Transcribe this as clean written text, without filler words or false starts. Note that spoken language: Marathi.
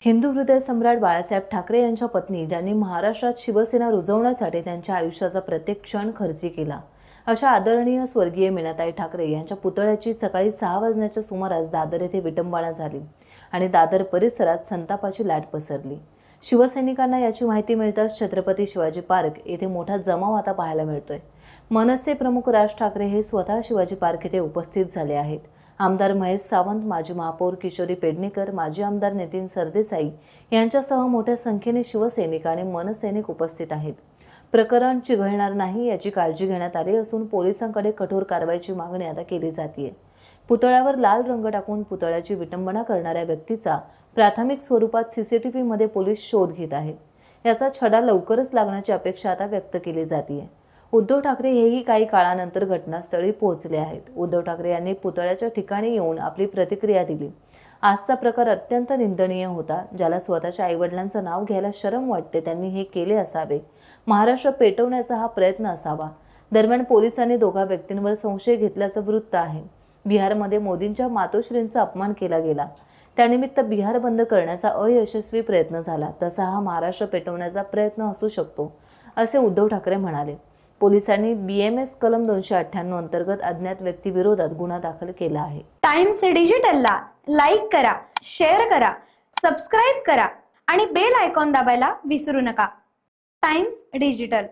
हिंदू हृदय सम्राट बाळासाहेब ठाकरे यांच्या पत्नी ज्यांनी महाराष्ट्रात शिवसेना रुजवण्यासाठी त्यांच्या आयुष्याचा प्रत्येक क्षण खर्ची केला, अशा आदरणीय स्वर्गीय मीनाताई ठाकरे यांच्या पुतळ्याची सकाळी 6 वाजण्याच्या सुमारास दादर येथे विटंबना झाली आणि दादर परिसरात संतापाची लाट पसरली। शिवसैनिकांना याची माहिती मिळताच छत्रपती शिवाजी पार्क येथे मोठा जमाव आता पाहायला मिळतोय। मनसे प्रमुख राज ठाकरे हे स्वतः शिवाजी पार्क येथे उपस्थित झाले आहेत। आमदार महेश सावंत, माजी महापौर किशोरी पेडणेकर, माजी आमदार नितीन सरदेसाई यांच्यासह मोठ्या संख्येने शिवसैनिक आणि मनसैनिक उपस्थित आहेत। प्रकरण चिघळणार नाही याची काळजी घेण्यात आली असून पोलिसांकडे कठोर कारवाईची मागणी आता केली जाते। पुतळ्यावर लाल रंग टाकून पुतळ्याची विटंबना करणाऱ्या व्यक्तीचा प्राथमिक स्वरूपात सीसीटीव्ही मध्ये पोलीस शोध घेत आहेत। याचा छडा लवकरच लागण्याची अपेक्षा आता व्यक्त केली जाते। उद्धव ठाकरे हेही काही काळानंतर घटनास्थळी पोहोचले आहेत। उद्धव ठाकरे यांनी पुतळ्याच्या ठिकाणी येऊन आपली प्रतिक्रिया दिली। आजचा प्रकार अत्यंत निंदनीय होता। ज्याला स्वतःच्या आईवडिलांचं नाव घ्यायला शरम वाटते त्यांनी हे केले असावे। महाराष्ट्र पेटवण्याचा हा प्रयत्न असावा। दरम्यान पोलिसांनी दोघा व्यक्तींवर संशय घेतल्याचं वृत्त आहे। बिहारमध्ये मोदींच्या मातोश्रींचा अपमान केला गेला, त्यानिमित्त बिहार बंद करण्याचा अयशस्वी प्रयत्न झाला, तसा हा महाराष्ट्र पेटवण्याचा प्रयत्न असू शकतो, असे उद्धव ठाकरे म्हणाले। पोलिसांनी BMS कलम 298 अंतर्गत अज्ञात व्यक्ती विरोधात गुन्हा दाखल केला आहे। टाइम्स डिजिटलला लाईक करा, शेअर करा, सबस्क्राइब करा आणि बेल आयकॉन दाबायला विसरू नका। Times digital.